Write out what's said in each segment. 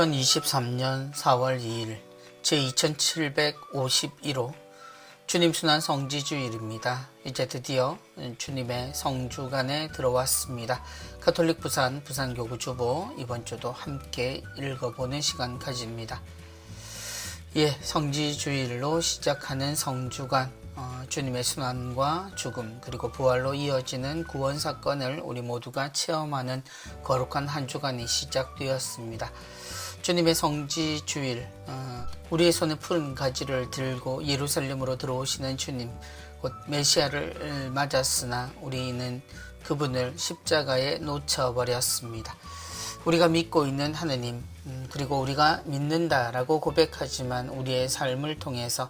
2023년 4월 2일 제2751호 주님 순환 성지주일입니다. 이제 드디어 주님의 성주간에 들어왔습니다. 가톨릭 부산교구 주보 이번 주도 함께 읽어보는 시간 가집니다. 성지주일로 시작하는 성주간, 주님의 순환과 죽음 그리고 부활로 이어지는 구원 사건을 우리 모두가 체험하는 거룩한 한 주간이 시작되었습니다. 주님의 성지주일, 우리의 손에 푸른 가지를 들고 예루살렘으로 들어오시는 주님, 곧 메시아를 맞았으나 우리는 그분을 십자가에 놓쳐버렸습니다. 우리가 믿고 있는 하느님, 그리고 우리가 믿는다라고 고백하지만 우리의 삶을 통해서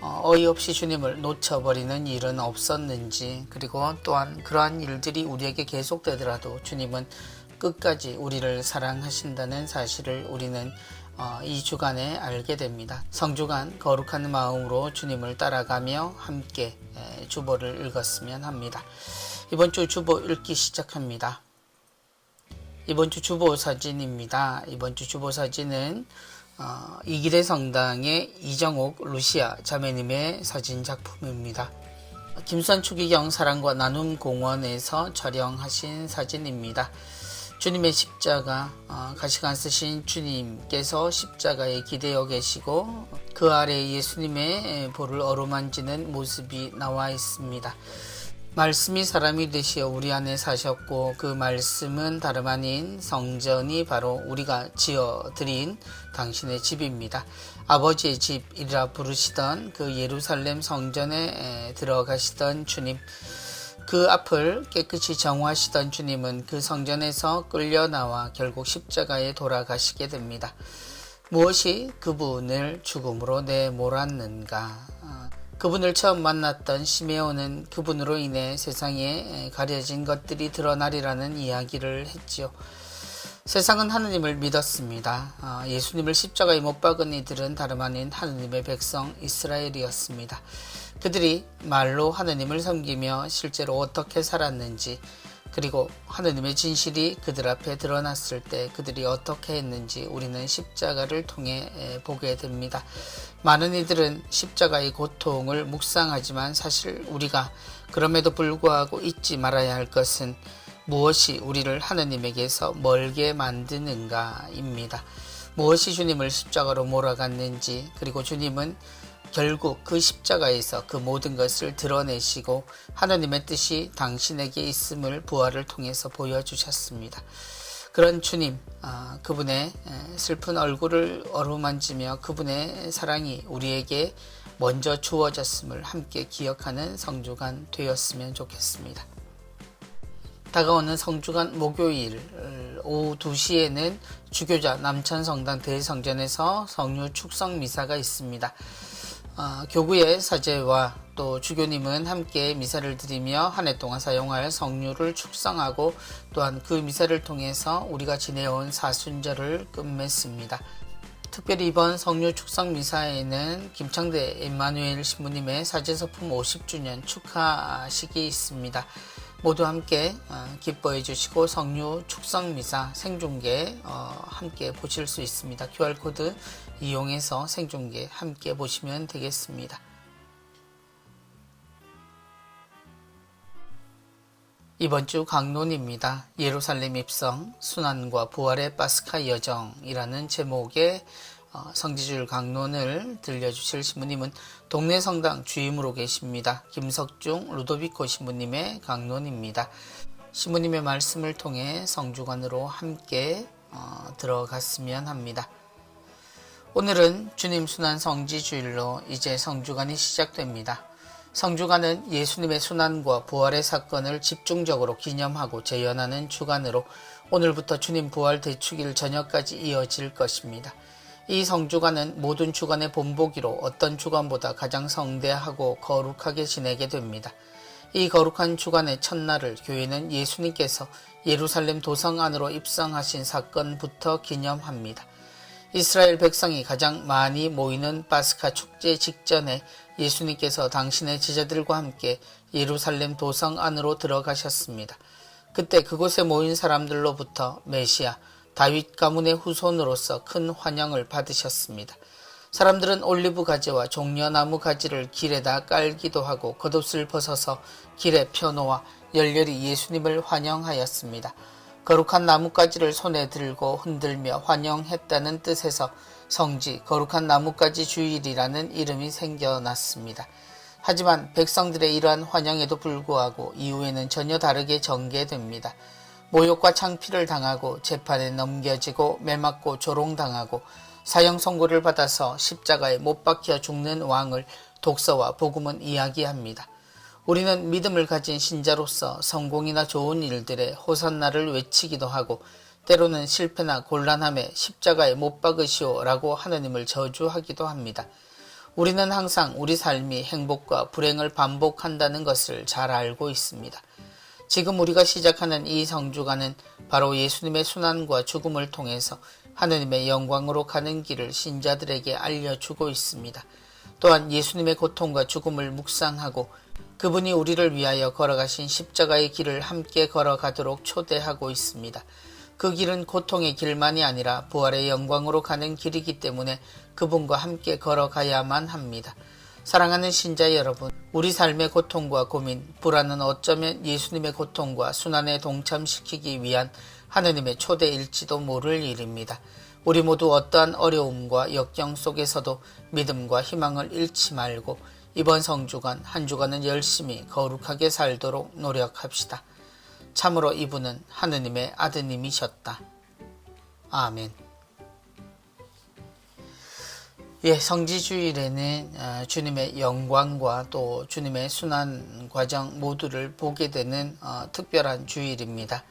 어이없이 주님을 놓쳐버리는 일은 없었는지, 그리고 또한 그러한 일들이 우리에게 계속되더라도 주님은 끝까지 우리를 사랑하신다는 사실을 우리는 이 주간에 알게 됩니다. 성주간 거룩한 마음으로 주님을 따라가며 함께 주보를 읽었으면 합니다. 이번 주 주보 읽기 시작합니다. 이번 주 주보 사진입니다. 이번 주 주보 사진은 이기대 성당의 이정옥 루시아 자매님의 사진 작품입니다. 김수환 추기경 사랑과 나눔 공원에서 촬영하신 사진입니다. 주님의 십자가, 가시관 쓰신 주님께서 십자가에 기대어 계시고 그 아래 예수님의 볼을 어루만지는 모습이 나와 있습니다. 말씀이 사람이 되시어 우리 안에 사셨고 그 말씀은 다름 아닌 성전이 바로 우리가 지어드린 당신의 집입니다. 아버지의 집이라 부르시던 그 예루살렘 성전에 들어가시던 주님, 그 앞을 깨끗이 정화하시던 주님은 그 성전에서 끌려나와 결국 십자가에 돌아가시게 됩니다. 무엇이 그분을 죽음으로 내몰았는가? 그분을 처음 만났던 시메온은 그분으로 인해 세상에 가려진 것들이 드러나리라는 이야기를 했지요. 세상은 하느님을 믿었습니다. 예수님을 십자가에 못 박은 이들은 다름 아닌 하느님의 백성 이스라엘이었습니다. 그들이 말로 하느님을 섬기며 실제로 어떻게 살았는지, 그리고 하느님의 진실이 그들 앞에 드러났을 때 그들이 어떻게 했는지 우리는 십자가를 통해 보게 됩니다. 많은 이들은 십자가의 고통을 묵상하지만 사실 우리가 그럼에도 불구하고 잊지 말아야 할 것은 무엇이 우리를 하느님에게서 멀게 만드는가입니다. 무엇이 주님을 십자가로 몰아갔는지, 그리고 주님은 결국 그 십자가에서 그 모든 것을 드러내시고 하나님의 뜻이 당신에게 있음을 부활을 통해서 보여주셨습니다. 그런 주님, 그분의 슬픈 얼굴을 어루만지며 그분의 사랑이 우리에게 먼저 주어졌음을 함께 기억하는 성주간 되었으면 좋겠습니다. 다가오는 성주간 목요일 오후 2시에는 주교자 남천성당 대성전에서 성류 축성 미사가 있습니다. 교구의 사제와 또 주교님은 함께 미사를 드리며 한 해 동안 사용할 성류를 축성하고 또한 그 미사를 통해서 우리가 지내온 사순절을 끝맺습니다. 특별히 이번 성류 축성 미사에는 김창대 임마누엘 신부님의 사제서품 50주년 축하식이 있습니다. 모두 함께 기뻐해 주시고 성류 축성 미사 생중계 함께 보실 수 있습니다. QR코드 이용해서 생중계 함께 보시면 되겠습니다. 이번 주 강론입니다. 예루살렘 입성, 순환과 부활의 파스카 여정이라는 제목의 성지주일 강론을 들려주실 신부님은 동네 성당 주임으로 계십니다. 김석중 루도비코 신부님의 강론입니다. 신부님의 말씀을 통해 성주간으로 함께 들어갔으면 합니다. 오늘은 주님 순환 성지주일로 이제 성주간이 시작됩니다. 성주간은 예수님의 순환과 부활의 사건을 집중적으로 기념하고 재현하는 주간으로 오늘부터 주님 부활 대축일 저녁까지 이어질 것입니다. 이 성주간은 모든 주간의 본보기로 어떤 주간보다 가장 성대하고 거룩하게 지내게 됩니다. 이 거룩한 주간의 첫날을 교회는 예수님께서 예루살렘 도성 안으로 입성하신 사건부터 기념합니다. 이스라엘 백성이 가장 많이 모이는 파스카 축제 직전에 예수님께서 당신의 제자들과 함께 예루살렘 도성 안으로 들어가셨습니다. 그때 그곳에 모인 사람들로부터 메시아, 다윗 가문의 후손으로서 큰 환영을 받으셨습니다. 사람들은 올리브 가지와 종려나무 가지를 길에다 깔기도 하고 겉옷을 벗어서 길에 펴놓아 열렬히 예수님을 환영하였습니다. 거룩한 나뭇가지를 손에 들고 흔들며 환영했다는 뜻에서 성지 거룩한 나뭇가지 주일이라는 이름이 생겨났습니다. 하지만 백성들의 이러한 환영에도 불구하고 이후에는 전혀 다르게 전개됩니다. 모욕과 창피를 당하고 재판에 넘겨지고 매맞고 조롱당하고 사형 선고를 받아서 십자가에 못 박혀 죽는 왕을 독서와 복음은 이야기합니다. 우리는 믿음을 가진 신자로서 성공이나 좋은 일들에 호산나를 외치기도 하고 때로는 실패나 곤란함에 십자가에 못 박으시오 라고 하느님을 저주하기도 합니다. 우리는 항상 우리 삶이 행복과 불행을 반복한다는 것을 잘 알고 있습니다. 지금 우리가 시작하는 이 성주가는 바로 예수님의 순환과 죽음을 통해서 하느님의 영광으로 가는 길을 신자들에게 알려주고 있습니다. 또한 예수님의 고통과 죽음을 묵상하고 그분이 우리를 위하여 걸어가신 십자가의 길을 함께 걸어가도록 초대하고 있습니다. 그 길은 고통의 길만이 아니라 부활의 영광으로 가는 길이기 때문에 그분과 함께 걸어가야만 합니다. 사랑하는 신자 여러분, 우리 삶의 고통과 고민, 불안은 어쩌면 예수님의 고통과 순환에 동참시키기 위한 하느님의 초대일지도 모를 일입니다. 우리 모두 어떠한 어려움과 역경 속에서도 믿음과 희망을 잃지 말고 이번 성주간 한 주간은 열심히 거룩하게 살도록 노력합시다. 참으로 이분은 하느님의 아드님이셨다. 아멘. 성지주일에는 주님의 영광과 또 주님의 순환 과정 모두를 보게 되는 특별한 주일입니다.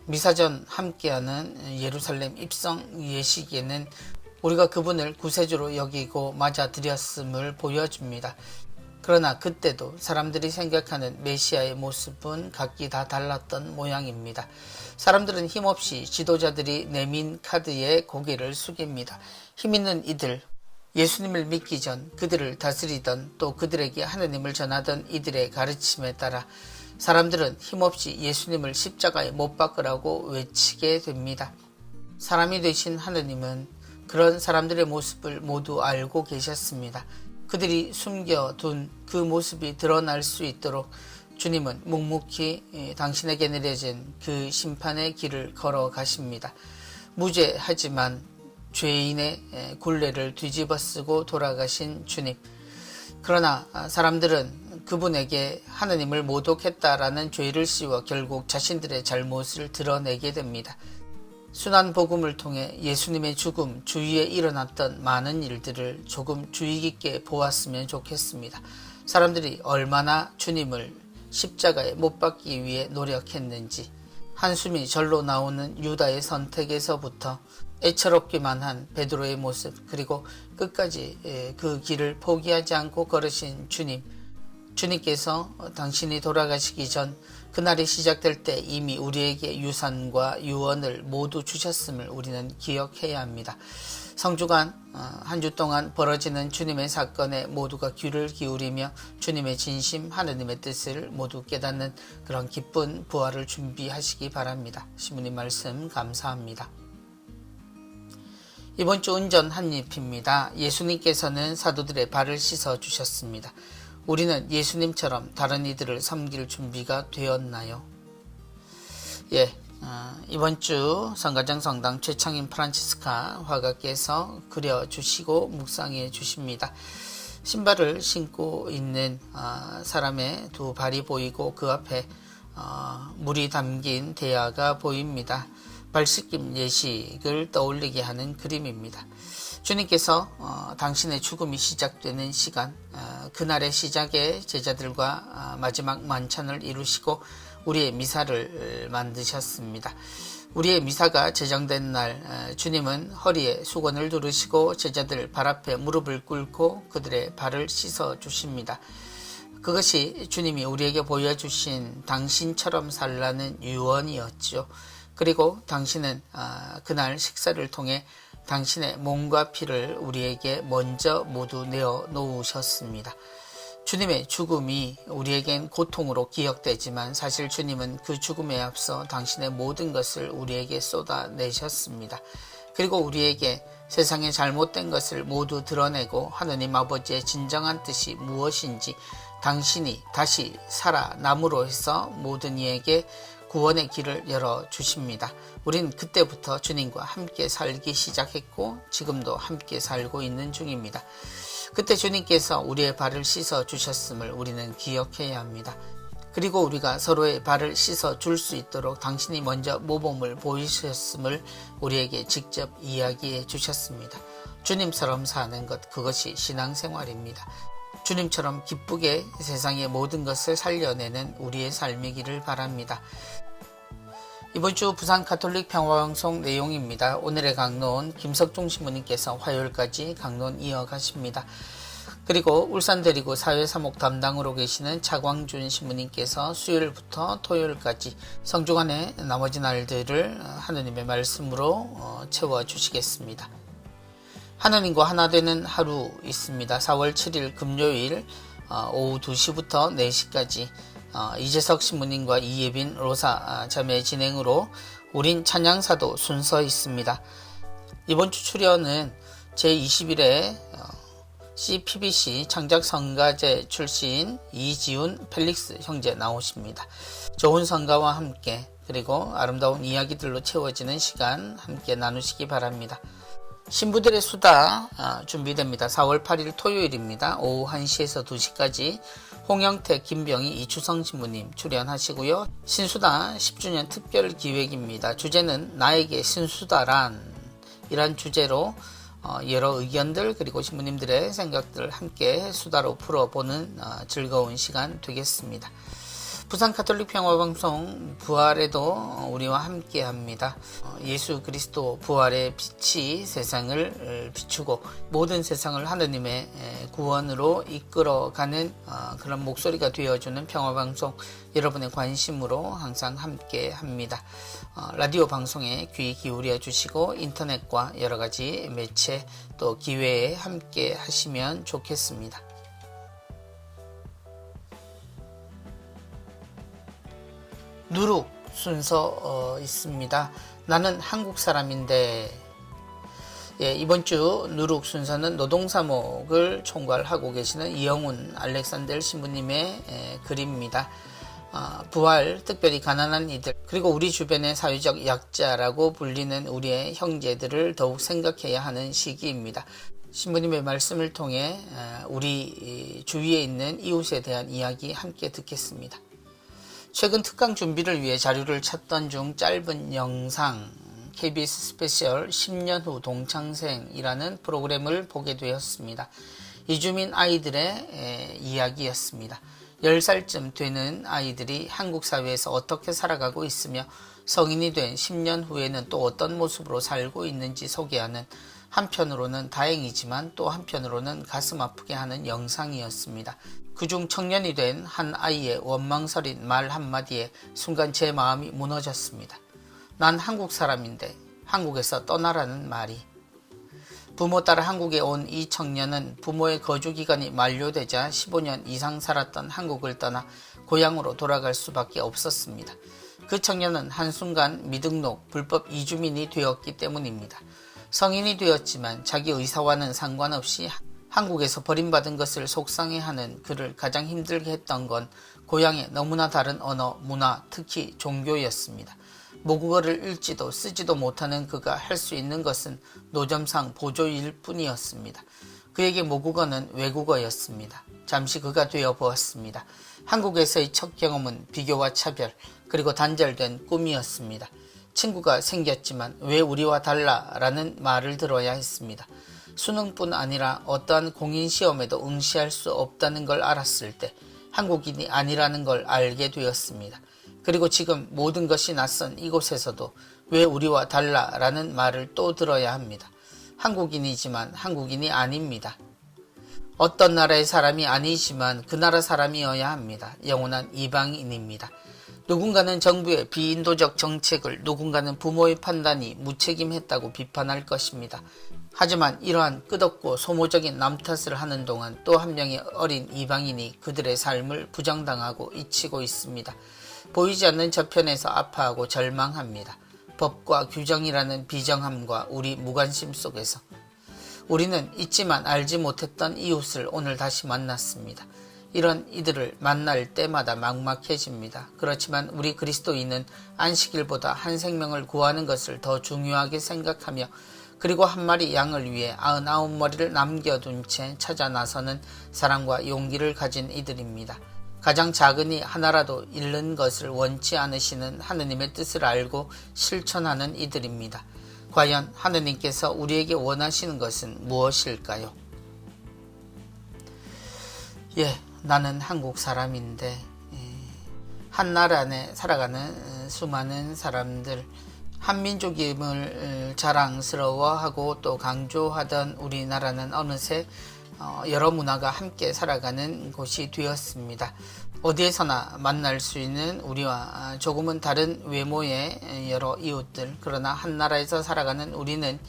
미사전 함께하는 예루살렘 입성 예식에는 우리가 그분을 구세주로 여기고 맞아들였음을 보여줍니다. 그러나 그때도 사람들이 생각하는 메시아의 모습은 각기 다 달랐던 모양입니다. 사람들은 힘없이 지도자들이 내민 카드에 고개를 숙입니다. 힘있는 이들, 예수님을 믿기 전 그들을 다스리던 또 그들에게 하느님을 전하던 이들의 가르침에 따라 사람들은 힘없이 예수님을 십자가에 못 박으라고 외치게 됩니다. 사람이 되신 하느님은 그런 사람들의 모습을 모두 알고 계셨습니다. 그들이 숨겨둔 그 모습이 드러날 수 있도록 주님은 묵묵히 당신에게 내려진 그 심판의 길을 걸어가십니다. 무죄하지만 죄인의 굴레를 뒤집어쓰고 돌아가신 주님. 그러나 사람들은 그분에게 하느님을 모독했다라는 죄를 씌워 결국 자신들의 잘못을 드러내게 됩니다. 순환복음을 통해 예수님의 죽음 주위에 일어났던 많은 일들을 조금 주의 깊게 보았으면 좋겠습니다. 사람들이 얼마나 주님을 십자가에 못 박기 위해 노력했는지, 한숨이 절로 나오는 유다의 선택에서부터 애처롭기만 한 베드로의 모습, 그리고 끝까지 그 길을 포기하지 않고 걸으신 주님께서 당신이 돌아가시기 전 그날이 시작될 때 이미 우리에게 유산과 유언을 모두 주셨음을 우리는 기억해야 합니다. 성주간 한 주 동안 벌어지는 주님의 사건에 모두가 귀를 기울이며 주님의 진심, 하느님의 뜻을 모두 깨닫는 그런 기쁜 부활을 준비하시기 바랍니다. 시모님 말씀 감사합니다. 이번 주 은전 한입입니다. 예수님께서는 사도들의 발을 씻어 주셨습니다. 우리는 예수님처럼 다른 이들을 섬길 준비가 되었나요? 이번 주 성가정 성당 최창인 프란치스카 화가께서 그려주시고 묵상해 주십니다. 신발을 신고 있는 사람의 두 발이 보이고 그 앞에 물이 담긴 대야가 보입니다. 발씻김 예식을 떠올리게 하는 그림입니다. 주님께서 당신의 죽음이 시작되는 시간, 그날의 시작에 제자들과 마지막 만찬을 이루시고 우리의 미사를 만드셨습니다. 우리의 미사가 제정된 날 주님은 허리에 수건을 두르시고 제자들 발 앞에 무릎을 꿇고 그들의 발을 씻어 주십니다. 그것이 주님이 우리에게 보여주신 당신처럼 살라는 유언이었죠. 그리고 당신은 그날 식사를 통해 당신의 몸과 피를 우리에게 먼저 모두 내어 놓으셨습니다. 주님의 죽음이 우리에겐 고통으로 기억되지만 사실 주님은 그 죽음에 앞서 당신의 모든 것을 우리에게 쏟아내셨습니다. 그리고 우리에게 세상의 잘못된 것을 모두 드러내고 하느님 아버지의 진정한 뜻이 무엇인지 당신이 다시 살아남으로 해서 모든 이에게 구원의 길을 열어주십니다. 우린 그때부터 주님과 함께 살기 시작했고 지금도 함께 살고 있는 중입니다. 그때 주님께서 우리의 발을 씻어 주셨음을 우리는 기억해야 합니다. 그리고 우리가 서로의 발을 씻어 줄 수 있도록 당신이 먼저 모범을 보이셨음을 우리에게 직접 이야기해 주셨습니다. 주님처럼 사는 것, 그것이 신앙생활입니다. 주님처럼 기쁘게 세상의 모든 것을 살려내는 우리의 삶이기를 바랍니다. 이번 주 부산 가톨릭 평화방송 내용입니다. 오늘의 강론 김석중 신부님께서 화요일까지 강론 이어가십니다. 그리고 울산 대리구 사회사목 담당으로 계시는 차광준 신부님께서 수요일부터 토요일까지 성주간의 나머지 날들을 하느님의 말씀으로 채워주시겠습니다. 하느님과 하나 되는 하루 있습니다. 4월 7일 금요일 오후 2시부터 4시까지 이재석 신부님과 이예빈 로사 자매 진행으로 우린 찬양사도 순서 있습니다. 이번 주 출연은 제21회 CPBC 창작성가제 출신 이지훈 펠릭스 형제 나오십니다. 좋은 성가와 함께 그리고 아름다운 이야기들로 채워지는 시간 함께 나누시기 바랍니다. 신부들의 수다 준비됩니다. 4월 8일 토요일입니다. 오후 1시에서 2시까지 홍영택, 김병희, 이추성 신부님 출연하시고요. 신수다 10주년 특별 기획입니다. 주제는 나에게 신수다란 이란 주제로 여러 의견들 그리고 신부님들의 생각들을 함께 수다로 풀어보는 즐거운 시간 되겠습니다. 부산 가톨릭 평화방송 부활에도 우리와 함께 합니다. 예수 그리스도 부활의 빛이 세상을 비추고 모든 세상을 하느님의 구원으로 이끌어가는 그런 목소리가 되어주는 평화방송, 여러분의 관심으로 항상 함께 합니다. 라디오 방송에 귀 기울여 주시고 인터넷과 여러가지 매체 또 기회에 함께 하시면 좋겠습니다. 누룩 순서 있습니다. 나는 한국 사람인데, 이번 주 누룩 순서는 노동사목을 총괄하고 계시는 이영훈 알렉산델 신부님의 글입니다. 부활, 특별히 가난한 이들, 그리고 우리 주변의 사회적 약자라고 불리는 우리의 형제들을 더욱 생각해야 하는 시기입니다. 신부님의 말씀을 통해 우리 주위에 있는 이웃에 대한 이야기 함께 듣겠습니다. 최근 특강 준비를 위해 자료를 찾던 중 짧은 영상 KBS 스페셜 10년 후 동창생이라는 프로그램을 보게 되었습니다. 이주민 아이들의 이야기였습니다. 10살쯤 되는 아이들이 한국 사회에서 어떻게 살아가고 있으며 성인이 된 10년 후에는 또 어떤 모습으로 살고 있는지 소개하는, 한편으로는 다행이지만 또 한편으로는 가슴 아프게 하는 영상이었습니다. 그중 청년이 된 한 아이의 원망설인 말 한마디에 순간 제 마음이 무너졌습니다. 난 한국 사람인데 한국에서 떠나라는 말이. 부모 따라 한국에 온 이 청년은 부모의 거주기간이 만료되자 15년 이상 살았던 한국을 떠나 고향으로 돌아갈 수밖에 없었습니다. 그 청년은 한순간 미등록, 불법 이주민이 되었기 때문입니다. 성인이 되었지만 자기 의사와는 상관없이 한국에서 버림받은 것을 속상해하는 그를 가장 힘들게 했던 건 고향의 너무나 다른 언어, 문화, 특히 종교였습니다. 모국어를 읽지도 쓰지도 못하는 그가 할 수 있는 것은 노점상 보조일 뿐이었습니다. 그에게 모국어는 외국어였습니다. 잠시 그가 되어보았습니다. 한국에서의 첫 경험은 비교와 차별, 그리고 단절된 꿈이었습니다. 친구가 생겼지만 왜 우리와 달라? 라는 말을 들어야 했습니다. 수능뿐 아니라 어떠한 공인시험에도 응시할 수 없다는 걸 알았을 때 한국인이 아니라는 걸 알게 되었습니다. 그리고 지금 모든 것이 낯선 이곳에서도 왜 우리와 달라? 라는 말을 또 들어야 합니다. 한국인이지만 한국인이 아닙니다. 어떤 나라의 사람이 아니지만 그 나라 사람이어야 합니다. 영원한 이방인입니다. 누군가는 정부의 비인도적 정책을, 누군가는 부모의 판단이 무책임했다고 비판할 것입니다. 하지만 이러한 끝없고 소모적인 남 탓을 하는 동안 또 한 명의 어린 이방인이 그들의 삶을 부정당하고 잊히고 있습니다. 보이지 않는 저편에서 아파하고 절망합니다. 법과 규정이라는 비정함과 우리 무관심 속에서 우리는 잊지만 알지 못했던 이웃을 오늘 다시 만났습니다. 이런 이들을 만날 때마다 막막해집니다. 그렇지만 우리 그리스도인은 안식일보다 한 생명을 구하는 것을 더 중요하게 생각하며 그리고 한 마리 양을 위해 99머리를 남겨둔 채 찾아 나서는 사랑과 용기를 가진 이들입니다. 가장 작은 이 하나라도 잃는 것을 원치 않으시는 하느님의 뜻을 알고 실천하는 이들입니다. 과연 하느님께서 우리에게 원하시는 것은 무엇일까요? 나는 한국 사람인데 한 나라 안에 살아가는 수많은 사람들, 한민족임을 자랑스러워하고 또 강조하던 우리나라는 어느새 여러 문화가 함께 살아가는 곳이 되었습니다. 어디에서나 만날 수 있는 우리와 조금은 다른 외모의 여러 이웃들, 그러나 한 나라에서 살아가는 우리는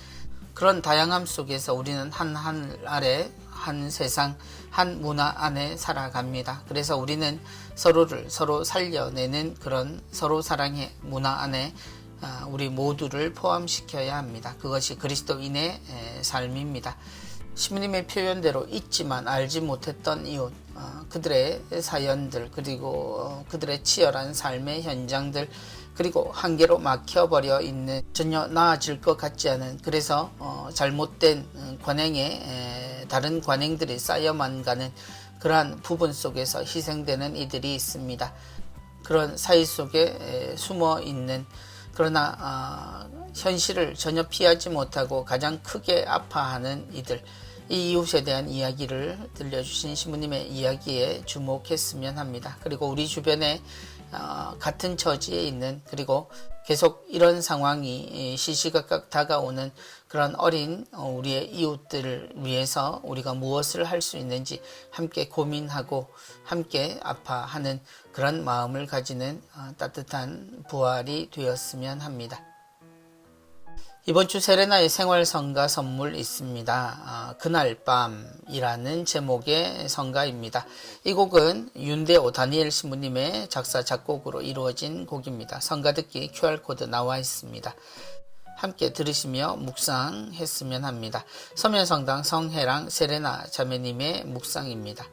그런 다양함 속에서 우리는 한 하늘 아래 한 세상 한 문화 안에 살아갑니다. 그래서 우리는 서로를 서로 살려내는 그런 서로 사랑의 문화 안에 우리 모두를 포함시켜야 합니다. 그것이 그리스도인의 삶입니다. 시모님의 표현대로 잊지만 알지 못했던 이웃, 그들의 사연들, 그리고 그들의 치열한 삶의 현장들, 그리고 한계로 막혀버려 있는 전혀 나아질 것 같지 않은, 그래서 잘못된 관행에 다른 관행들이 쌓여만 가는 그러한 부분 속에서 희생되는 이들이 있습니다. 그런 사이 속에 숨어 있는, 그러나 현실을 전혀 피하지 못하고 가장 크게 아파하는 이들, 이 이웃에 대한 이야기를 들려주신 시모님의 이야기에 주목했으면 합니다. 그리고 우리 주변에 같은 처지에 있는, 그리고 계속 이런 상황이 시시각각 다가오는 그런 어린 우리의 이웃들을 위해서 우리가 무엇을 할 수 있는지 함께 고민하고 함께 아파하는 그런 마음을 가지는 따뜻한 부활이 되었으면 합니다. 이번 주 세레나의 생활성가 선물 있습니다. 그날 밤이라는 제목의 성가입니다. 이 곡은 윤대호 다니엘 신부님의 작사 작곡으로 이루어진 곡입니다. 성가 듣기 QR코드 나와 있습니다. 함께 들으시며 묵상했으면 합니다. 서면성당 성혜랑 세레나 자매님의 묵상입니다.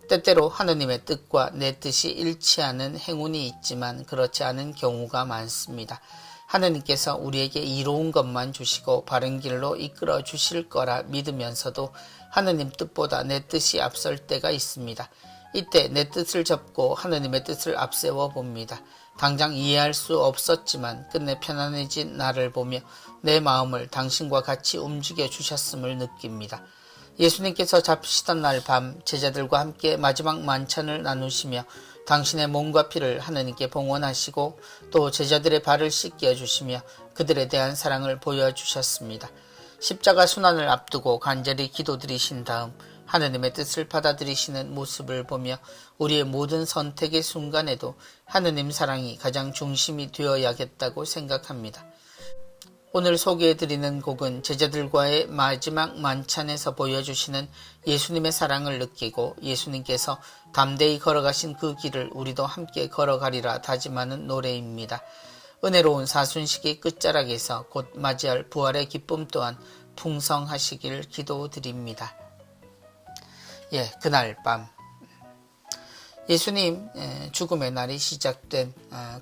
때때로 하느님의 뜻과 내 뜻이 일치하는 행운이 있지만 그렇지 않은 경우가 많습니다. 하느님께서 우리에게 이로운 것만 주시고 바른 길로 이끌어 주실 거라 믿으면서도 하느님 뜻보다 내 뜻이 앞설 때가 있습니다. 이때 내 뜻을 접고 하느님의 뜻을 앞세워 봅니다. 당장 이해할 수 없었지만 끝내 편안해진 나를 보며 내 마음을 당신과 같이 움직여 주셨음을 느낍니다. 예수님께서 잡히시던 날 밤 제자들과 함께 마지막 만찬을 나누시며 당신의 몸과 피를 하느님께 봉헌하시고 또 제자들의 발을 씻겨 주시며 그들에 대한 사랑을 보여주셨습니다. 십자가 순환을 앞두고 간절히 기도드리신 다음 하느님의 뜻을 받아들이시는 모습을 보며 우리의 모든 선택의 순간에도 하느님 사랑이 가장 중심이 되어야겠다고 생각합니다. 오늘 소개해드리는 곡은 제자들과의 마지막 만찬에서 보여주시는 예수님의 사랑을 느끼고 예수님께서 담대히 걸어가신 그 길을 우리도 함께 걸어가리라 다짐하는 노래입니다. 은혜로운 사순식의 끝자락에서 곧 맞이할 부활의 기쁨 또한 풍성하시길 기도드립니다. 그날 밤 예수님 죽음의 날이 시작된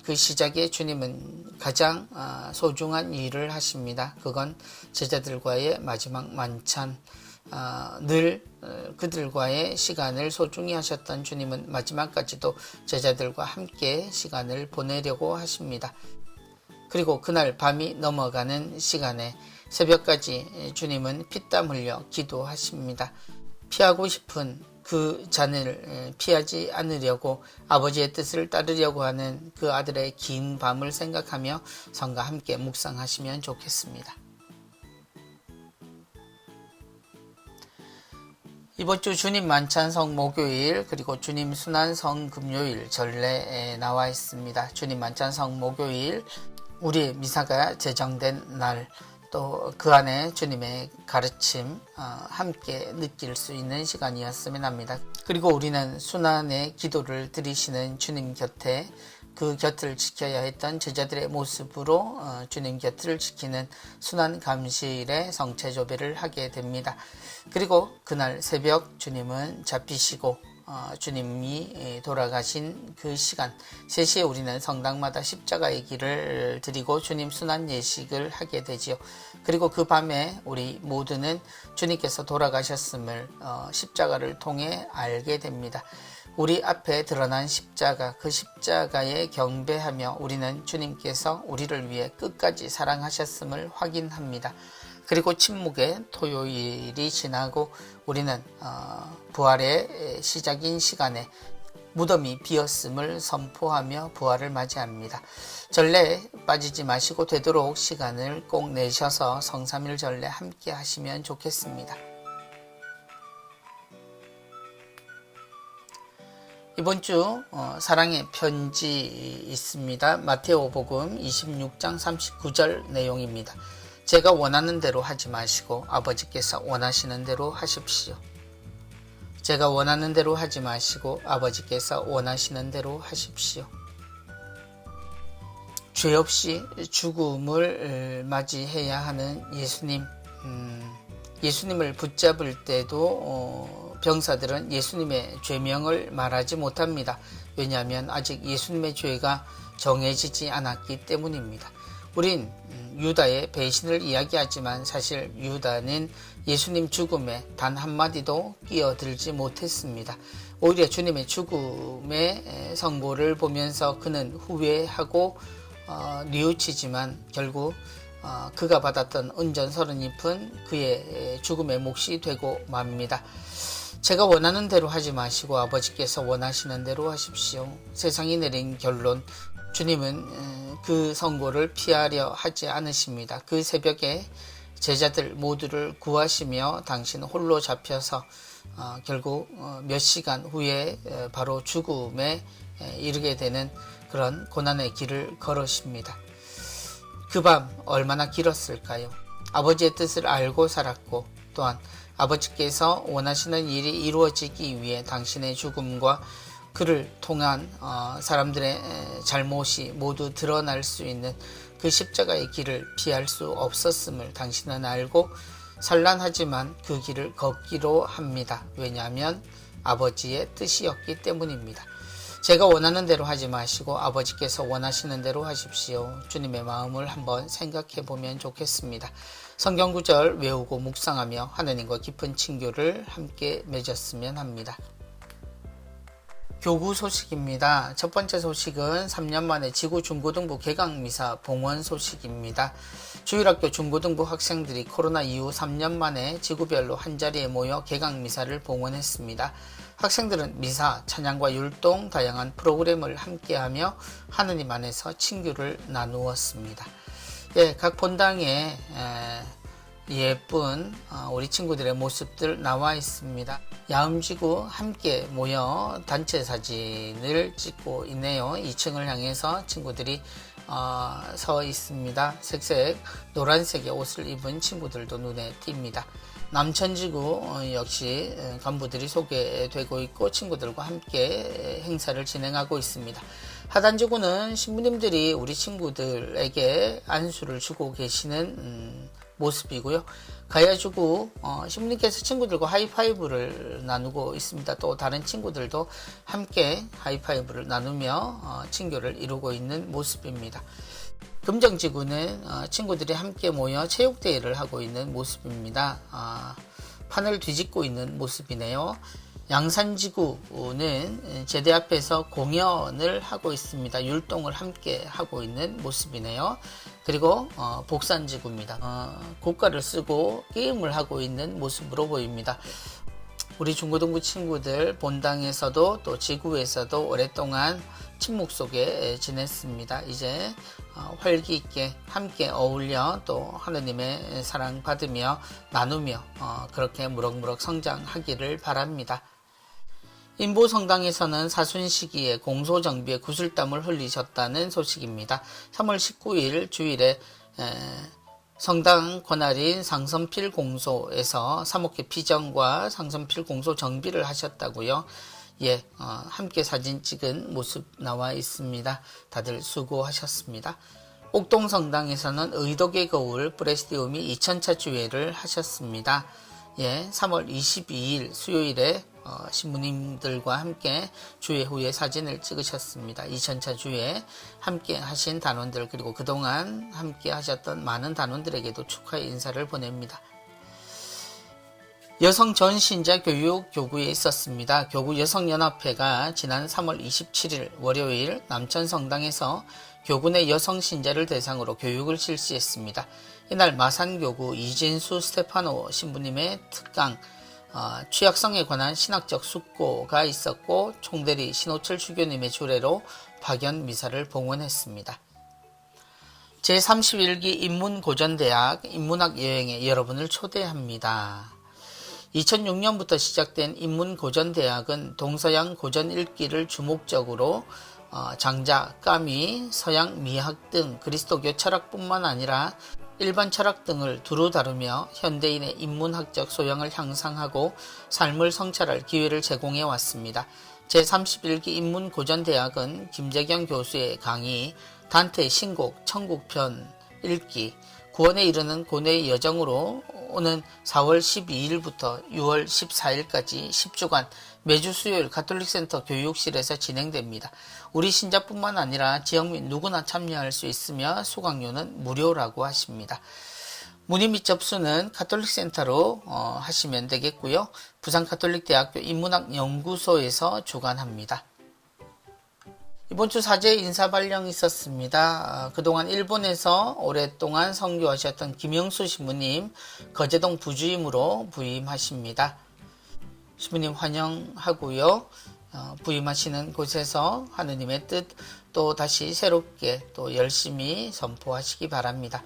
그 시작에 주님은 가장 소중한 일을 하십니다. 그건 제자들과의 마지막 만찬, 늘 그들과의 시간을 소중히 하셨던 주님은 마지막까지도 제자들과 함께 시간을 보내려고 하십니다. 그리고 그날 밤이 넘어가는 시간에 새벽까지 주님은 피땀 흘려 기도하십니다. 피하고 싶은 그 잔을 피하지 않으려고 아버지의 뜻을 따르려고 하는 그 아들의 긴 밤을 생각하며 성가 함께 묵상하시면 좋겠습니다. 이번 주 주님 만찬성 목요일 그리고 주님 순환성 금요일 전례에 나와 있습니다. 주님 만찬성 목요일 우리의 미사가 제정된 날, 또 그 안에 주님의 가르침 함께 느낄 수 있는 시간이었으면 합니다. 그리고 우리는 순환의 기도를 드리시는 주님 곁에 그 곁을 지켜야 했던 제자들의 모습으로 주님 곁을 지키는 순환 감시일에 성체조배를 하게 됩니다. 그리고 그날 새벽 주님은 잡히시고 주님이 돌아가신 그 시간 3시에 우리는 성당마다 십자가의 길을 드리고 주님 순환 예식을 하게 되지요. 그리고 그 밤에 우리 모두는 주님께서 돌아가셨음을 십자가를 통해 알게 됩니다. 우리 앞에 드러난 십자가, 그 십자가에 경배하며 우리는 주님께서 우리를 위해 끝까지 사랑하셨음을 확인합니다. 그리고 침묵의 토요일이 지나고 우리는 부활의 시작인 시간에 무덤이 비었음을 선포하며 부활을 맞이합니다. 전례에 빠지지 마시고 되도록 시간을 꼭 내셔서 성삼일 전례 함께 하시면 좋겠습니다. 이번 주 사랑의 편지 있습니다. 마테오복음 26장 39절 내용입니다. 제가 원하는 대로 하지 마시고 아버지께서 원하시는 대로 하십시오. 제가 원하는 대로 하지 마시고 아버지께서 원하시는 대로 하십시오. 죄 없이 죽음을 맞이해야 하는 예수님, 예수님을 붙잡을 때도 병사들은 예수님의 죄명을 말하지 못합니다. 왜냐하면 아직 예수님의 죄가 정해지지 않았기 때문입니다. 우린 유다의 배신을 이야기하지만 사실 유다는 예수님 죽음에 단 한마디도 끼어들지 못했습니다. 오히려 주님의 죽음의 선고를 보면서 그는 후회하고 뉘우치지만 결국 그가 받았던 은전 30잎은 그의 죽음의 몫이 되고 맙니다. 제가 원하는 대로 하지 마시고 아버지께서 원하시는 대로 하십시오. 세상이 내린 결론, 주님은 그 선고를 피하려 하지 않으십니다. 그 새벽에 제자들 모두를 구하시며 당신 홀로 잡혀서 결국 몇 시간 후에 바로 죽음에 이르게 되는 그런 고난의 길을 걸으십니다. 그 밤 얼마나 길었을까요? 아버지의 뜻을 알고 살았고 또한 아버지께서 원하시는 일이 이루어지기 위해 당신의 죽음과 그를 통한 사람들의 잘못이 모두 드러날 수 있는 그 십자가의 길을 피할 수 없었음을 당신은 알고 산란하지만 그 길을 걷기로 합니다. 왜냐하면 아버지의 뜻이었기 때문입니다. 제가 원하는 대로 하지 마시고 아버지께서 원하시는 대로 하십시오. 주님의 마음을 한번 생각해 보면 좋겠습니다. 성경 구절 외우고 묵상하며 하나님과 깊은 친교를 함께 맺었으면 합니다. 교구 소식입니다. 첫 번째 소식은 3년 만에 지구 중고등부 개강미사 봉헌 소식입니다. 주일학교 중고등부 학생들이 코로나 이후 3년 만에 지구별로 한자리에 모여 개강미사를 봉헌했습니다. 학생들은 미사, 찬양과 율동, 다양한 프로그램을 함께하며 하느님 안에서 친교를 나누었습니다. 각 본당에 예쁜 우리 친구들의 모습들 나와 있습니다. 야음지구 함께 모여 단체 사진을 찍고 있네요. 2층을 향해서 친구들이 서 있습니다. 색색 노란색의 옷을 입은 친구들도 눈에 띕니다. 남천지구 역시 간부들이 소개되고 있고 친구들과 함께 행사를 진행하고 있습니다. 하단지구는 신부님들이 우리 친구들에게 안수를 주고 계시는 모습이고요. 가야지구 신부님께서 친구들과 하이파이브를 나누고 있습니다. 또 다른 친구들도 함께 하이파이브를 나누며 친교를 이루고 있는 모습입니다. 금정지구는 친구들이 함께 모여 체육대회를 하고 있는 모습입니다. 판을 뒤집고 있는 모습이네요. 양산지구는 제대 앞에서 공연을 하고 있습니다. 율동을 함께 하고 있는 모습이네요. 그리고 복산지구입니다. 고가를 쓰고 게임을 하고 있는 모습으로 보입니다. 우리 중고등부 친구들 본당에서도 또 지구에서도 오랫동안 침묵 속에 지냈습니다. 이제 활기 있게 함께 어울려 또 하느님의 사랑 받으며 나누며 그렇게 무럭무럭 성장하기를 바랍니다. 인보성당에서는 사순 시기에 공소정비에 구슬땀을 흘리셨다는 소식입니다. 3월 19일 주일에 성당 권할인 상선필 공소에서 사목회 피정과 상선필 공소 정비를 하셨다고요. 예, 함께 사진 찍은 모습 나와 있습니다. 다들 수고하셨습니다. 옥동성당에서는 의독의 거울 프레시디움이 2000차 주회를 하셨습니다. 예, 3월 22일 수요일에 신부님들과 함께 주회 후에 사진을 찍으셨습니다. 2000차 주회 함께 하신 단원들 그리고 그동안 함께 하셨던 많은 단원들에게도 축하의 인사를 보냅니다. 여성 전신자 교육 교구에 있었습니다. 교구 여성연합회가 지난 3월 27일 월요일 남천성당에서 교구 내 여성 신자를 대상으로 교육을 실시했습니다. 이날 마산교구 이진수 스테파노 신부님의 특강 취약성에 관한 신학적 숙고가 있었고 총대리 신호철 주교님의 주례로 파견 미사를 봉헌했습니다. 제31기 인문고전대학 인문학 여행에 여러분을 초대합니다. 2006년부터 시작된 인문고전대학은 동서양 고전 읽기를 주목적으로 장자, 까미, 서양 미학 등 그리스도교 철학뿐만 아니라 일반 철학 등을 두루 다루며 현대인의 인문학적 소양을 향상하고 삶을 성찰할 기회를 제공해 왔습니다. 제31기 인문고전대학은 김재경 교수의 강의, 단테의 신곡, 천국편 읽기, 구원에 이르는 고뇌의 여정으로 오는 4월 12일부터 6월 14일까지 10주간 매주 수요일 가톨릭센터 교육실에서 진행됩니다. 우리 신자뿐만 아니라 지역민 누구나 참여할 수 있으며 수강료는 무료라고 하십니다. 문의 및 접수는 가톨릭센터로 하시면 되겠고요. 부산가톨릭대학교 인문학연구소에서 주관합니다. 이번 주 사제 인사 발령이 있었습니다. 그동안 일본에서 오랫동안 선교하셨던 김영수 신부님 거제동 부주임으로 부임하십니다. 신부님 환영하고요. 부임하시는 곳에서 하느님의 뜻 또 다시 새롭게 또 열심히 선포하시기 바랍니다.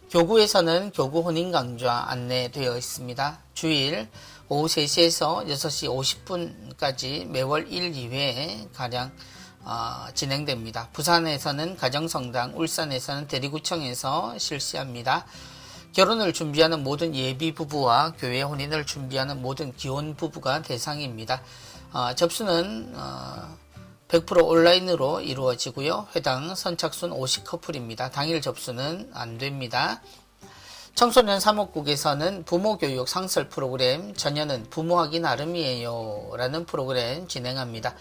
교구에서는 교구 혼인 강좌 안내되어 있습니다. 주일 오후 3시에서 6시 50분까지 매월 1, 2회 가량 진행됩니다. 부산에서는 가정성당, 울산에서는 대리구청에서 실시합니다. 결혼을 준비하는 모든 예비 부부와 교회 혼인을 준비하는 모든 기혼 부부가 대상입니다. 접수는 100% 온라인으로 이루어지고요. 회당 선착순 50커플입니다. 당일 접수는 안 됩니다. 청소년 사목국에서는 부모교육 상설 프로그램 전혀는 부모하기 나름이에요 라는 프로그램 진행합니다.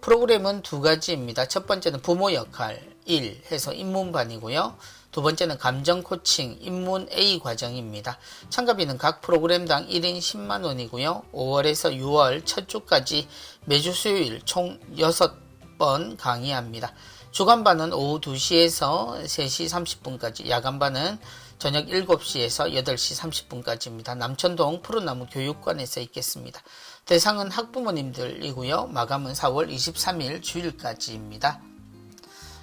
프로그램은 두 가지입니다. 첫 번째는 부모 역할 1 해서 입문반이고요. 두 번째는 감정 코칭 입문 A 과정입니다. 참가비는 각 프로그램당 1인 10만원이고요. 5월에서 6월 첫 주까지 매주 수요일 총 6번 강의합니다. 주간반은 오후 2시에서 3시 30분까지, 야간반은 저녁 7시에서 8시 30분까지입니다. 남천동 푸른나무 교육관에서 있겠습니다. 대상은 학부모님들이고요. 마감은 4월 23일 주일까지입니다.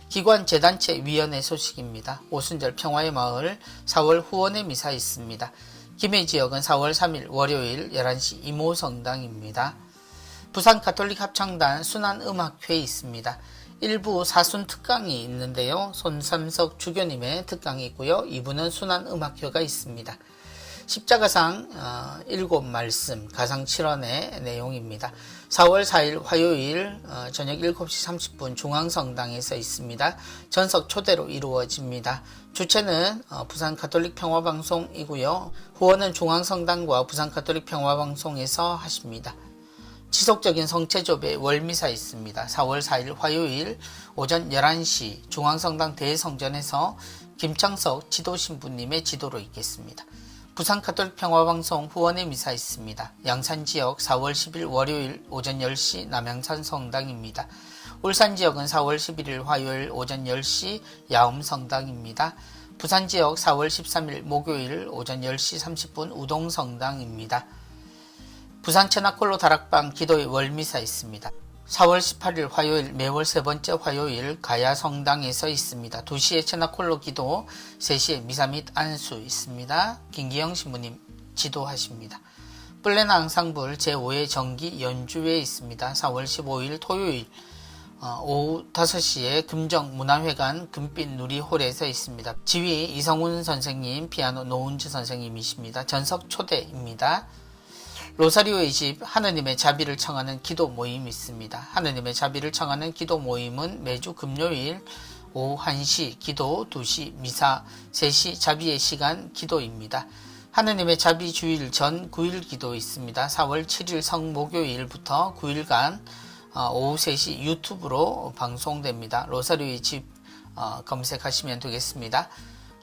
기관 재단체 위원회 소식입니다. 오순절 평화의 마을 4월 후원의 미사 있습니다. 김해 지역은 4월 3일 월요일 11시 이모성당입니다. 부산 가톨릭 합창단 순환음악회 있습니다. 일부 사순 특강이 있는데요. 손삼석 주교님의 특강이 있고요. 2부는 순환음악회가 있습니다. 십자가상 7말씀 가상 7원의 내용입니다. 4월 4일 화요일 저녁 7시 30분 중앙성당에서 있습니다. 전석 초대로 이루어집니다. 주체는 부산 가톨릭 평화방송이고요. 후원은 중앙성당과 부산 가톨릭 평화방송에서 하십니다. 지속적인 성체조배 월미사 있습니다. 4월 4일 화요일 오전 11시 중앙성당 대성전에서 김창석 지도신부님의 지도로 있겠습니다. 부산 가톨릭 평화방송 후원의 미사 있습니다. 양산지역 4월 10일 월요일 오전 10시 남양산 성당입니다. 울산지역은 4월 11일 화요일 오전 10시 야움성당입니다. 부산지역 4월 13일 목요일 오전 10시 30분 우동성당입니다. 부산 체나콜로 다락방 기도의 월미사 있습니다. 4월 18일 화요일 매월 세 번째 화요일 가야성당에서 있습니다. 2시에 체나콜로 기도, 3시에 미사 및 안수 있습니다. 김기영 신부님 지도하십니다. 플레나 앙상블 제5회 정기 연주회 있습니다. 4월 15일 토요일 오후 5시에 금정문화회관 금빛 누리홀에서 있습니다. 지휘 이성훈 선생님, 피아노 노은주 선생님이십니다. 전석 초대입니다. 로사리오의 집 하느님의 자비를 청하는 기도 모임이 있습니다. 하느님의 자비를 청하는 기도 모임은 매주 금요일 오후 1시 기도, 2시 미사, 3시 자비의 시간 기도입니다. 하느님의 자비 주일 전 9일 기도 있습니다. 4월 7일 성목요일부터 9일간 오후 3시 유튜브로 방송됩니다. 로사리오의 집 검색하시면 되겠습니다.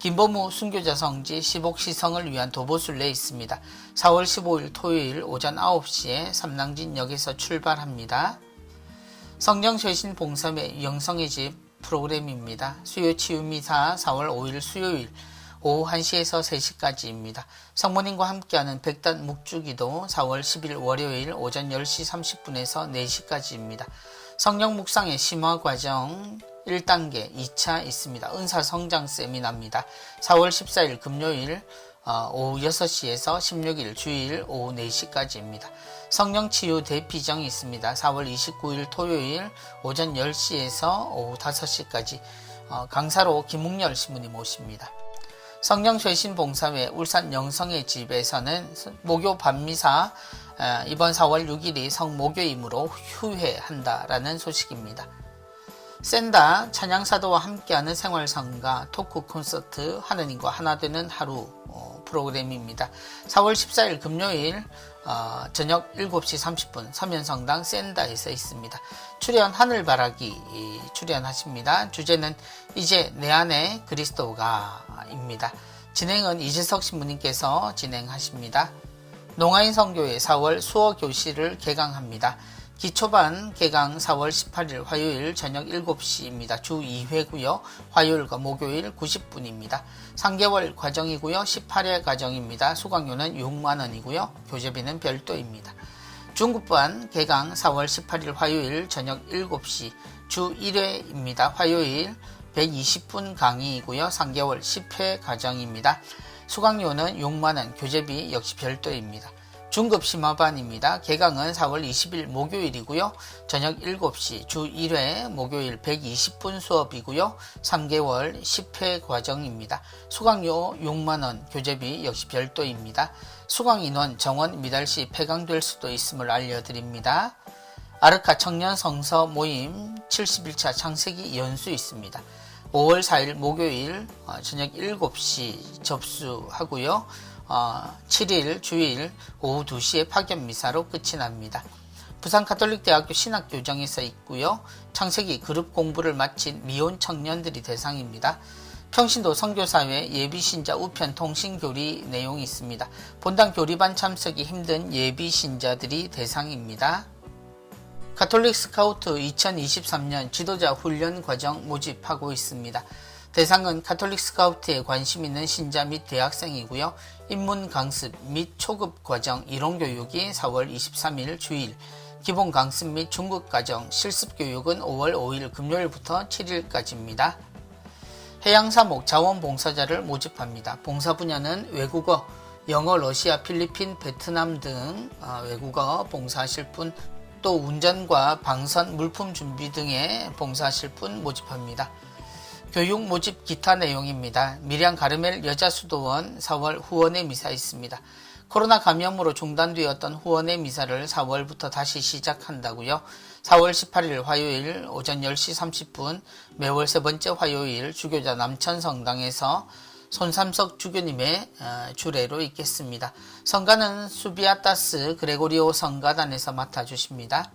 김보무 순교자 성지 시복시성을 위한 도보순례 있습니다. 4월 15일 토요일 오전 9시에 삼랑진역에서 출발합니다. 성령쇄신 봉사회 영성의 집 프로그램입니다. 수요치유미사 4월 5일 수요일 오후 1시에서 3시까지입니다. 성모님과 함께하는 백단 묵주기도 4월 10일 월요일 오전 10시 30분에서 4시까지입니다. 성령 묵상의 심화과정 1단계 2차 있습니다. 은사성장 세미나입니다. 4월 14일 금요일 오후 6시에서 16일 주일 오후 4시까지입니다. 성령치유 대피정이 있습니다. 4월 29일 토요일 오전 10시에서 오후 5시까지 강사로 김웅열 신부님 모십니다. 성령쇄신 봉사회 울산 영성의 집에서는 목요 밤미사 이번 4월 6일이 성목요이므로 휴회한다라는 소식입니다. 샌다 찬양사도와 함께하는 생활성가 토크 콘서트 하느님과 하나 되는 하루 프로그램입니다. 4월 14일 금요일 저녁 7시 30분 서면성당 샌다에서 있습니다. 출연 하늘바라기 출연하십니다. 주제는 이제 내 안에 그리스도가 입니다. 진행은 이재석 신부님께서 진행하십니다. 농아인 성교회 4월 수어 교실을 개강합니다. 기초반 개강 4월 18일 화요일 저녁 7시입니다. 주 2회고요. 화요일과 목요일 90분입니다. 3개월 과정이고요. 18회 과정입니다. 수강료는 6만원이고요. 교재비는 별도입니다. 중급반 개강 4월 18일 화요일 저녁 7시 주 1회입니다. 화요일 120분 강의이고요. 3개월 10회 과정입니다. 수강료는 6만원, 교재비 역시 별도입니다. 중급 심화반입니다. 개강은 4월 20일 목요일이고요. 저녁 7시 주 1회 목요일 120분 수업이고요. 3개월 10회 과정입니다. 수강료 6만원, 교재비 역시 별도입니다. 수강인원 정원 미달시 폐강될 수도 있음을 알려드립니다. 아르카 청년 성서 모임 71차 창세기 연수 있습니다. 5월 4일 목요일 저녁 7시 접수하고요. 7일 주일 오후 2시에 파견미사로 끝이 납니다. 부산가톨릭대학교 신학교정에서 있고요. 창세기 그룹 공부를 마친 미혼 청년들이 대상입니다. 평신도 선교사회 예비신자 우편 통신교리 내용이 있습니다. 본당 교리반 참석이 힘든 예비신자들이 대상입니다. 가톨릭 스카우트 2023년 지도자 훈련 과정 모집하고 있습니다. 대상은 가톨릭 스카우트에 관심 있는 신자 및 대학생이고요. 입문 강습 및 초급 과정 이론 교육이 4월 23일 주일, 기본 강습 및 중급 과정 실습 교육은 5월 5일 금요일부터 7일까지입니다. 해양사목 자원봉사자를 모집합니다. 봉사 분야는 외국어, 영어, 러시아, 필리핀, 베트남 등 외국어 봉사하실 분, 또 운전과 방선, 물품 준비 등에 봉사하실 분 모집합니다. 교육 모집 기타 내용입니다. 밀양 가르멜 여자수도원 4월 후원의 미사 있습니다. 코로나 감염으로 중단되었던 후원의 미사를 4월부터 다시 시작한다고요. 4월 18일 화요일 오전 10시 30분 매월 세 번째 화요일 주교자 남천성당에서 손삼석 주교님의 주례로 있겠습니다. 성가는 수비아타스 그레고리오 성가단에서 맡아주십니다.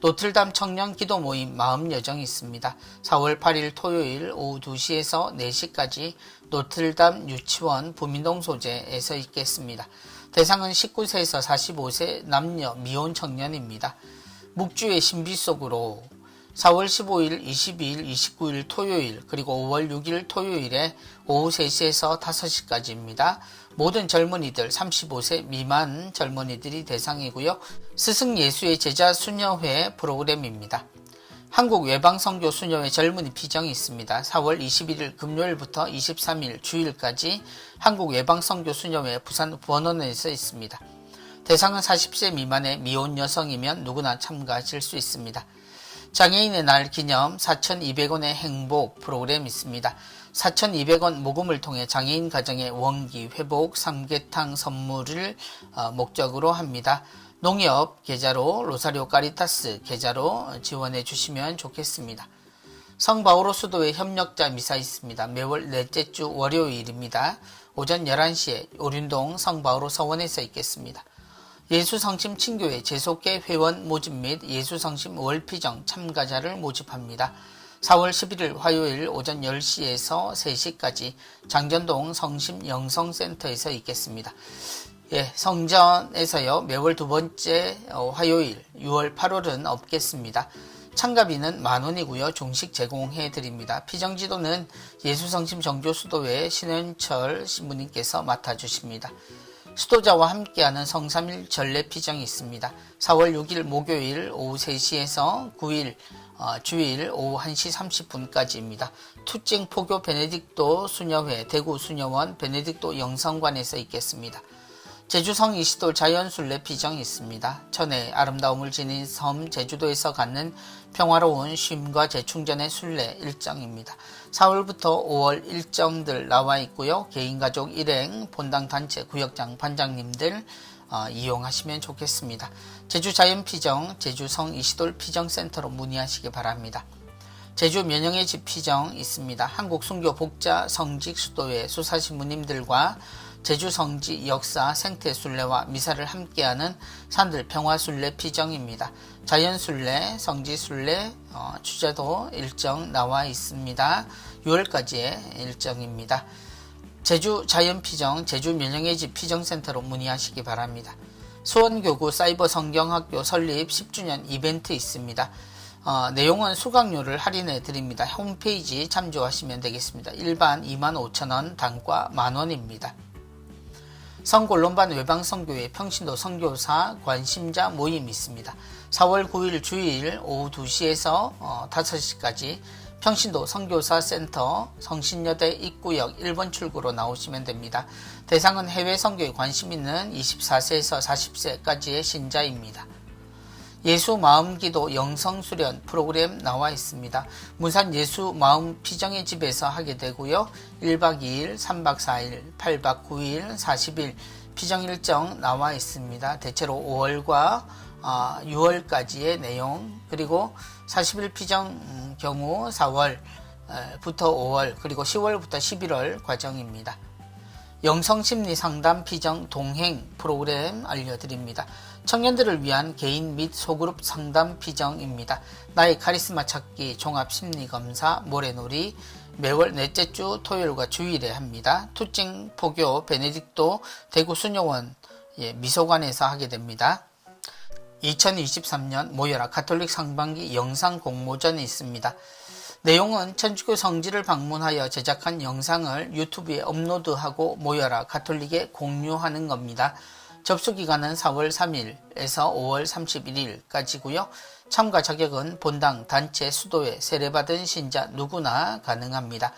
노틀담 청년 기도 모임 마음 여정이 있습니다. 4월 8일 토요일 오후 2시에서 4시까지 노틀담 유치원 부민동 소재에서 있겠습니다. 대상은 19세에서 45세 남녀 미혼 청년입니다. 묵주의 신비 속으로 4월 15일, 22일, 29일 토요일 그리고 5월 6일 토요일에 오후 3시에서 5시까지입니다. 모든 젊은이들 35세 미만 젊은이들이 대상이고요. 스승 예수의 제자 수녀회 프로그램입니다. 한국 외방선교 수녀회 젊은이 피정이 있습니다. 4월 21일 금요일부터 23일 주일까지 한국 외방선교 수녀회 부산 원원에서 있습니다. 대상은 40세 미만의 미혼 여성이면 누구나 참가하실 수 있습니다. 장애인의 날 기념 4,200원의 행복 프로그램 있습니다. 4,200원 모금을 통해 장애인 가정의 원기 회복 삼계탕 선물을 목적으로 합니다. 농협 계좌로 로사리오 카리타스 계좌로 지원해 주시면 좋겠습니다. 성바오로 수도회 협력자 미사 있습니다. 매월 넷째 주 월요일입니다. 오전 11시에 오륜동 성바오로 서원에서 있겠습니다. 예수성심 친교회 재속계 회원 모집 및 예수성심 월피정 참가자를 모집합니다. 4월 11일 화요일 오전 10시에서 3시까지 장전동 성심 영성센터에서 있겠습니다. 성전에서요. 매월 두 번째 화요일 6월 8월은 없겠습니다. 참가비는 10,000원이고요. 중식 제공해 드립니다. 피정지도는 예수성심 정교수도회 신현철 신부님께서 맡아주십니다. 수도자와 함께하는 성삼일 전례 피정이 있습니다. 4월 6일 목요일 오후 3시에서 9일 주일 오후 1시 30분까지입니다. 투쟁 포교 베네딕토 수녀회 대구 수녀원 베네딕토 영성관에서 있겠습니다. 제주 성이시돌 자연순례 피정이 있습니다. 천혜의 아름다움을 지닌 섬 제주도에서 갖는 평화로운 쉼과 재충전의 순례 일정입니다. 4월부터 5월 일정들 나와 있고요. 개인가족 일행, 본당 단체, 구역장 반장님들 이용하시면 좋겠습니다. 제주 자연피정, 제주 성이시돌 피정센터로 문의하시기 바랍니다. 제주 면영의 집 피정 있습니다. 한국 순교 복자 성직 수도회 수사신부님들과 제주 성지 역사 생태 순례와 미사를 함께하는 산들 평화 순례 피정입니다. 자연 순례, 성지 순례, 주제도 일정 나와 있습니다. 6월까지의 일정입니다. 제주 자연 피정, 제주 면영의 집 피정센터로 문의하시기 바랍니다. 수원교구 사이버 성경학교 설립 10주년 이벤트 있습니다. 내용은 수강료를 할인해 드립니다. 홈페이지 참조하시면 되겠습니다. 일반 25,000원, 단과 10,000원입니다. 성골론반 외방선교회 평신도 선교사 관심자 모임 있습니다. 4월 9일 주일 오후 2시에서 5시까지 평신도 선교사 센터 성신여대 입구역 1번 출구로 나오시면 됩니다. 대상은 해외 선교에 관심 있는 24세에서 40세까지의 신자입니다. 예수 마음기도 영성수련 프로그램 나와 있습니다. 문산 예수 마음 피정의 집에서 하게 되고요. 1박 2일, 3박 4일, 8박 9일, 40일 피정 일정 나와 있습니다. 대체로 5월과 6월까지의 내용, 그리고 40일 피정 경우 4월부터 5월, 그리고 10월부터 11월 과정입니다. 영성심리상담 피정 동행 프로그램 알려드립니다. 청년들을 위한 개인 및 소그룹 상담 피정입니다. 나의 카리스마 찾기 종합심리검사 모래놀이 매월 넷째 주 토요일과 주일에 합니다. 투쟁 포교 베네딕토 대구 수녀원 미소관에서 하게 됩니다. 2023년 모여라 가톨릭 상반기 영상 공모전이 있습니다. 내용은 천주교 성지를 방문하여 제작한 영상을 유튜브에 업로드하고 모여라 가톨릭에 공유하는 겁니다. 접수 기간은 4월 3일에서 5월 31일까지고요. 참가 자격은 본당, 단체, 수도회, 세례받은 신자 누구나 가능합니다.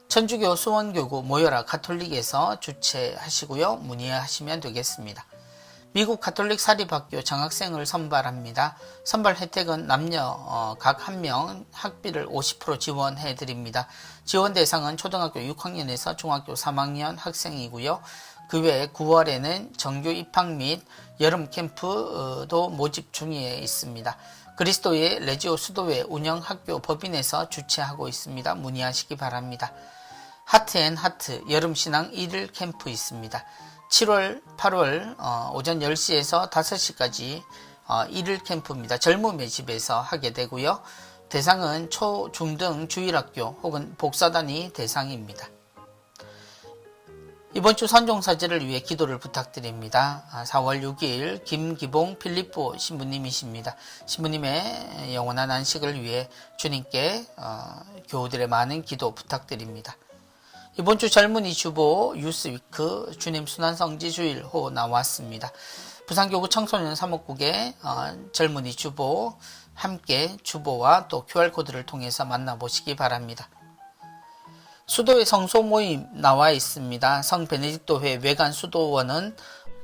천주교 수원교구 모여라 가톨릭에서 주최하시고요. 문의하시면 되겠습니다. 미국 가톨릭 사립학교 장학생을 선발합니다. 선발 혜택은 남녀 각 한 명 학비를 50% 지원해 드립니다. 지원 대상은 초등학교 6학년에서 중학교 3학년 학생이고요. 그 외에 9월에는 정규 입학 및 여름 캠프도 모집 중에 있습니다. 그리스도의 레지오 수도회 운영학교 법인에서 주최하고 있습니다. 문의하시기 바랍니다. 하트앤하트 여름신앙 1일 캠프 있습니다. 7월, 8월 오전 10시에서 5시까지 1일 캠프입니다. 젊음의 집에서 하게 되고요. 대상은 초, 중등 주일학교 혹은 복사단이 대상입니다. 이번 주 선종사제를 위해 기도를 부탁드립니다. 4월 6일 김기봉 필리포 신부님이십니다. 신부님의 영원한 안식을 위해 주님께 교우들의 많은 기도 부탁드립니다. 이번 주 젊은이 주보 유스위크 주님 순환성지 주일호 나왔습니다. 부산교구 청소년 사목국의 젊은이 주보 함께 주보와 또 QR코드를 통해서 만나보시기 바랍니다. 수도회 성소 모임 나와 있습니다. 성 베네딕토회 외관 수도원은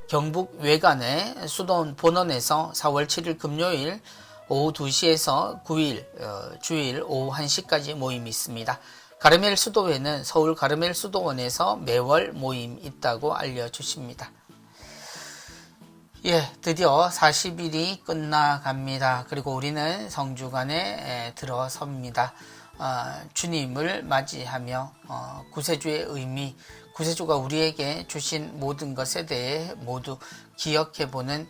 경북 외관의 수도원 본원에서 4월 7일 금요일 오후 2시에서 9일 주일 오후 1시까지 모임이 있습니다. 가르멜 수도회는 서울 가르멜 수도원에서 매월 모임 있다고 알려주십니다. 예, 드디어 40일이 끝나갑니다. 그리고 우리는 성주간에 들어섭니다. 주님을 맞이하며 구세주의 의미, 구세주가 우리에게 주신 모든 것에 대해 모두 기억해보는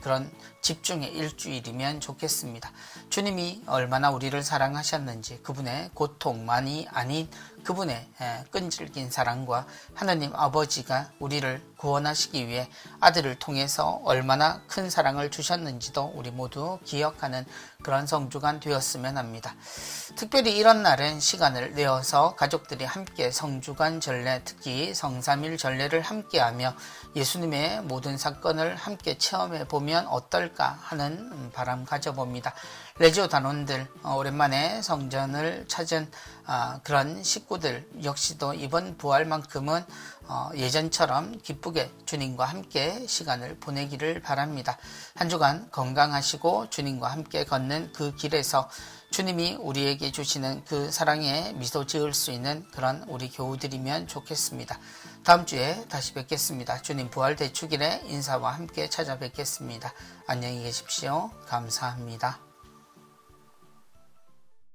그런 집중의 일주일이면 좋겠습니다. 주님이 얼마나 우리를 사랑하셨는지, 그분의 고통만이 아닌 그분의 끈질긴 사랑과 하나님 아버지가 우리를 구원하시기 위해 아들을 통해서 얼마나 큰 사랑을 주셨는지도 우리 모두 기억하는 그런 성주간 되었으면 합니다. 특별히 이런 날은 시간을 내어서 가족들이 함께 성주간 전례, 특히 성삼일 전례를 함께하며 예수님의 모든 사건을 함께 체험해 보면 어떨까 하는 바람 가져봅니다. 레지오 단원들, 오랜만에 성전을 찾은 그런 식구들 역시도 이번 부활만큼은 예전처럼 기쁘게 주님과 함께 시간을 보내기를 바랍니다. 한 주간 건강하시고 주님과 함께 걷는 그 길에서 주님이 우리에게 주시는 그 사랑에 미소 지을 수 있는 그런 우리 교우들이면 좋겠습니다. 다음 주에 다시 뵙겠습니다. 주님 부활 대축일에 인사와 함께 찾아뵙겠습니다. 안녕히 계십시오. 감사합니다.